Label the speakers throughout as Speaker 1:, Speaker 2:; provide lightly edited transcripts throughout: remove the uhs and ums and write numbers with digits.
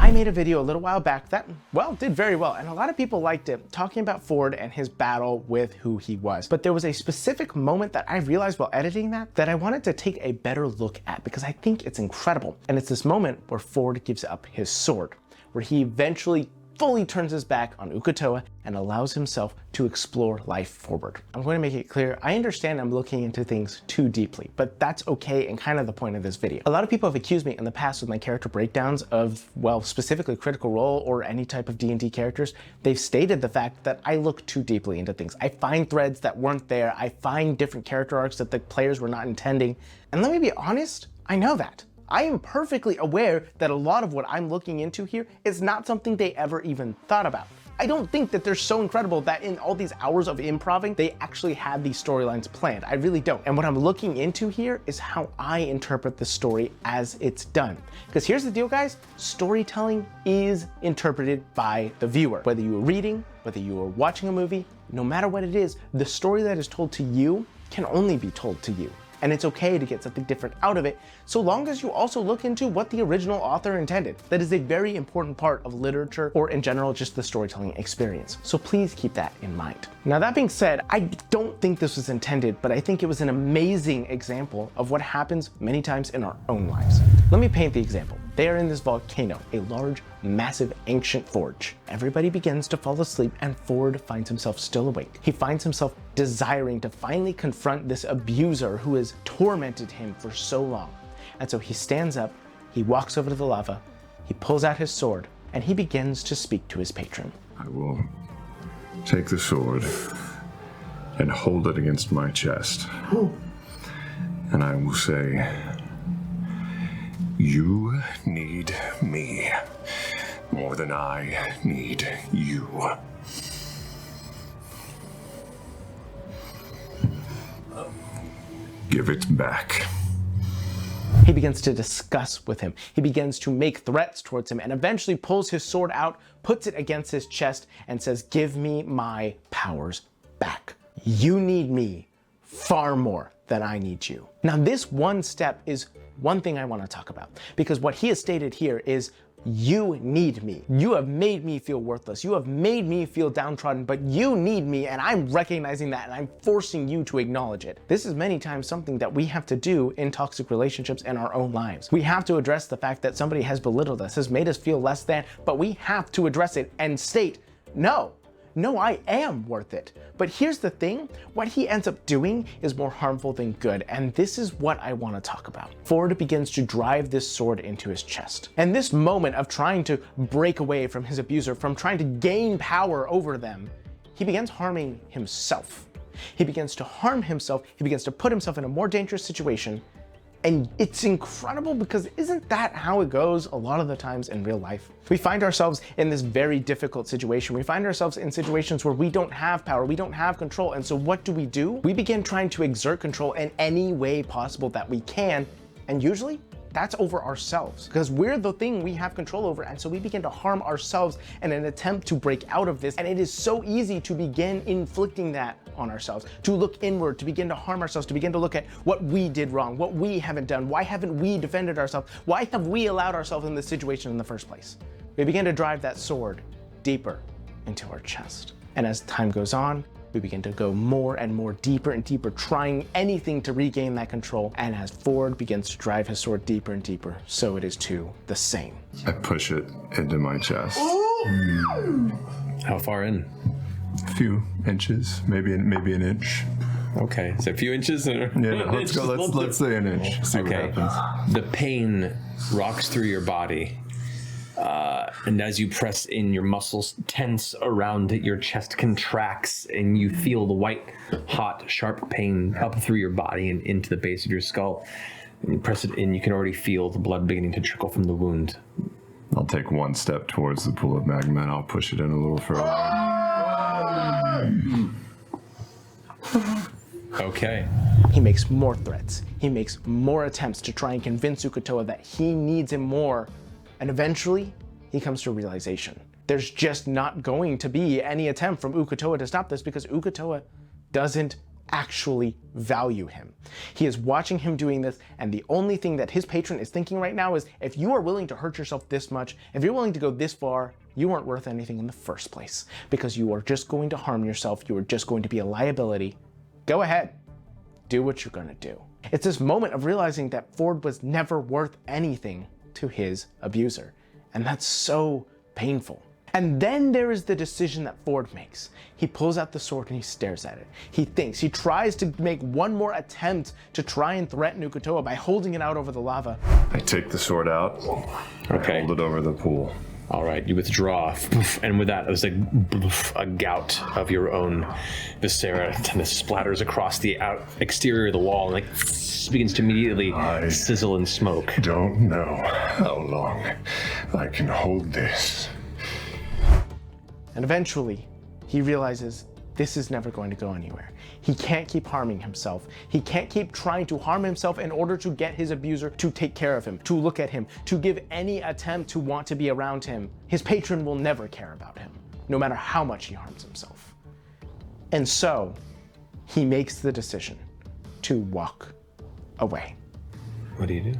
Speaker 1: I made a video a little while back that, well, did very well, and a lot of people liked it, talking about Fjord and his battle with who he was. But there was a specific moment that I realized while editing that I wanted to take a better look at because I think it's incredible. And it's this moment where Fjord gives up his sword, where he eventually fully turns his back on Uk'otoa and allows himself to explore life forward. I'm going to make it clear, I understand I'm looking into things too deeply, but that's okay and kind of the point of this video. A lot of people have accused me in the past with my character breakdowns of, well, specifically Critical Role or any type of D&D characters. They've stated the fact that I look too deeply into things. I find threads that weren't there. I find different character arcs that the players were not intending. And let me be honest, I know that. I am perfectly aware that a lot of what I'm looking into here is not something they ever even thought about. I don't think that they're so incredible that in all these hours of improving, they actually had these storylines planned. I really don't. And what I'm looking into here is how I interpret the story as it's done. Because here's the deal, guys. Storytelling is interpreted by the viewer. Whether you are reading, whether you are watching a movie, no matter what it is, the story that is told to you can only be told to you. And it's okay to get something different out of it, so long as you also look into what the original author intended. That is a very important part of literature, or in general, just the storytelling experience. So please keep that in mind. Now, that being said, I don't think this was intended, but I think it was an amazing example of what happens many times in our own lives. Let me paint the example. They are in this volcano, a large, massive, ancient forge. Everybody begins to fall asleep and Fjord finds himself still awake. He finds himself desiring to finally confront this abuser who has tormented him for so long. And so he stands up, he walks over to the lava, he pulls out his sword, and he begins to speak to his patron.
Speaker 2: I will take the sword and hold it against my chest. And I will say, you need me more than I need you. Give it back.
Speaker 1: He begins to discuss with him. He begins to make threats towards him and eventually pulls his sword out, puts it against his chest, and says, give me my powers back. You need me far more than I need you. Now, this one step is one thing I want to talk about, because what he has stated here is, you need me. You have made me feel worthless. You have made me feel downtrodden, but you need me, and I'm recognizing that, and I'm forcing you to acknowledge it. This is many times something that we have to do in toxic relationships in our own lives. We have to address the fact that somebody has belittled us, has made us feel less than, but we have to address it and state, no, I am worth it. But here's the thing, what he ends up doing is more harmful than good, and this is what I want to talk about. Fjord begins to drive this sword into his chest. And this moment of trying to break away from his abuser, from trying to gain power over them, he begins harming himself. He begins to harm himself, he begins to put himself in a more dangerous situation. And it's incredible because isn't that how it goes a lot of the times in real life? We find ourselves in this very difficult situation. We find ourselves in situations where we don't have power, we don't have control. And so what do? We begin trying to exert control in any way possible that we can. And usually that's over ourselves because we're the thing we have control over. And so we begin to harm ourselves in an attempt to break out of this. And it is so easy to begin inflicting that on ourselves, to look inward, to begin to harm ourselves, to begin to look at what we did wrong, what we haven't done, why haven't we defended ourselves, why have we allowed ourselves in this situation in the first place? We begin to drive that sword deeper into our chest. And as time goes on, we begin to go more and more deeper and deeper, trying anything to regain that control. And as Fjord begins to drive his sword deeper and deeper, so it is too the same.
Speaker 2: I push it into my chest.
Speaker 3: How far in?
Speaker 2: A few inches, maybe an inch.
Speaker 3: Okay, so a few inches?
Speaker 2: Yeah, let's go. Let's say an inch. See what happens.
Speaker 3: The pain rocks through your body. And as you press in, your muscles tense around it, your chest contracts, and you feel the white, hot, sharp pain up through your body and into the base of your skull. And you press it in, you can already feel the blood beginning to trickle from the wound.
Speaker 2: I'll take one step towards the pool of magma, and I'll push it in a little further.
Speaker 3: Okay.
Speaker 1: He makes more threats. He makes more attempts to try and convince Uk'otoa that he needs him more. And eventually, he comes to a realization. There's just not going to be any attempt from Uk'otoa to stop this because Uk'otoa doesn't actually value him. He is watching him doing this, and the only thing that his patron is thinking right now is, if you are willing to hurt yourself this much, if you're willing to go this far, you aren't worth anything in the first place, because you are just going to harm yourself. You are just going to be a liability. Go ahead, do what you're gonna do. It's this moment of realizing that Fjord was never worth anything to his abuser, and that's so painful. And then there is the decision that Fjord makes. He pulls out the sword and he stares at it. He thinks, he tries to make one more attempt to try and threaten Uk'otoa by holding it out over the lava.
Speaker 2: I take the sword out.
Speaker 3: Okay.
Speaker 2: I hold it over the pool.
Speaker 3: All right, you withdraw, and with that, it was like a gout of your own viscera, and it splatters across the exterior of the wall, and like begins to immediately sizzle in smoke.
Speaker 2: Don't know how long I can hold this.
Speaker 1: And eventually, he realizes this is never going to go anywhere. He can't keep harming himself. He can't keep trying to harm himself in order to get his abuser to take care of him, to look at him, to give any attempt to want to be around him. His patron will never care about him, no matter how much he harms himself. And so, he makes the decision to walk away.
Speaker 3: What do you do?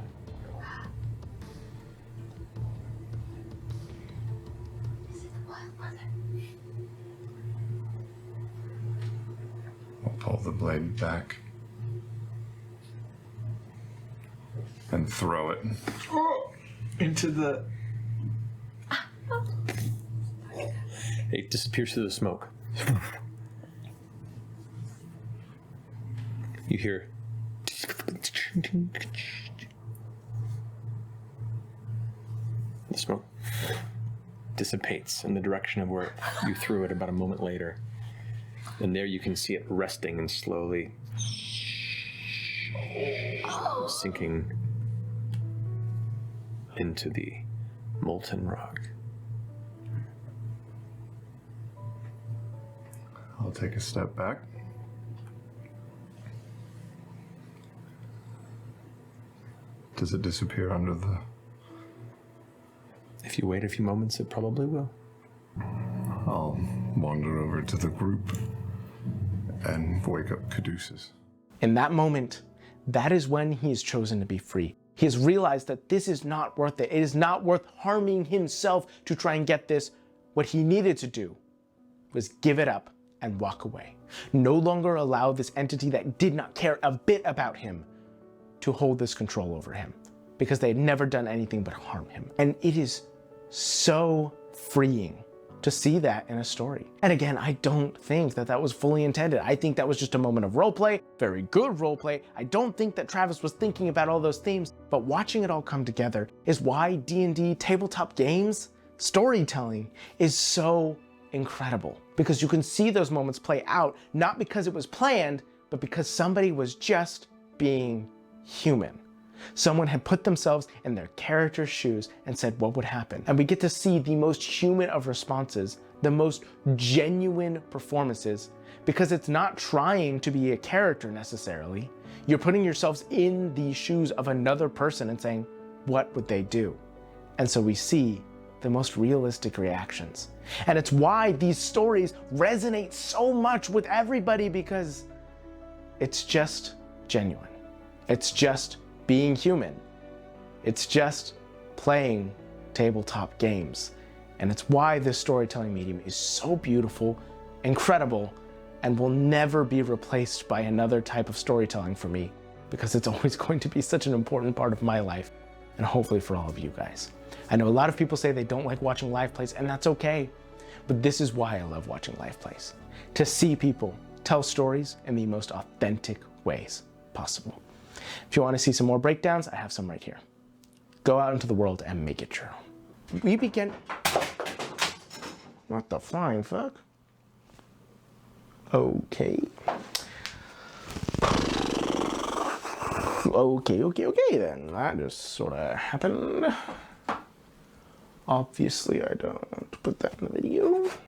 Speaker 2: I'll pull the blade back and throw it
Speaker 3: Into the... It disappears through the smoke. You hear... The smoke dissipates in the direction of where you threw it about a moment later. And there you can see it resting and slowly sinking into the molten rock.
Speaker 2: I'll take a step back. Does it disappear under the...
Speaker 3: If you wait a few moments, it probably will.
Speaker 2: I'll wander over to the group and wake up Caduceus.
Speaker 1: In that moment, that is when he is chosen to be free. He has realized that this is not worth it. It is not worth harming himself to try and get this. What he needed to do was give it up and walk away. No longer allow this entity that did not care a bit about him to hold this control over him, because they had never done anything but harm him. And it is so freeing to see that in a story. And again, I don't think that that was fully intended. I think that was just a moment of roleplay, very good roleplay. I don't think that Travis was thinking about all those themes, but watching it all come together is why D&D tabletop games storytelling is so incredible, because you can see those moments play out, not because it was planned, but because somebody was just being human. Someone had put themselves in their character's shoes and said what would happen. And we get to see the most human of responses, the most genuine performances, because it's not trying to be a character necessarily. You're putting yourselves in the shoes of another person and saying, what would they do? And so we see the most realistic reactions. And it's why these stories resonate so much with everybody, because it's just genuine. It's just being human. It's just playing tabletop games. And it's why this storytelling medium is so beautiful, incredible, and will never be replaced by another type of storytelling for me, because it's always going to be such an important part of my life, and hopefully for all of you guys. I know a lot of people say they don't like watching live plays, and that's okay, but this is why I love watching live plays. To see people tell stories in the most authentic ways possible. If you want to see some more breakdowns, I have some right here. Go out into the world and make it your own. We begin... What the flying fuck? Okay. Okay then. That just sort of happened. Obviously, I don't put that in the video.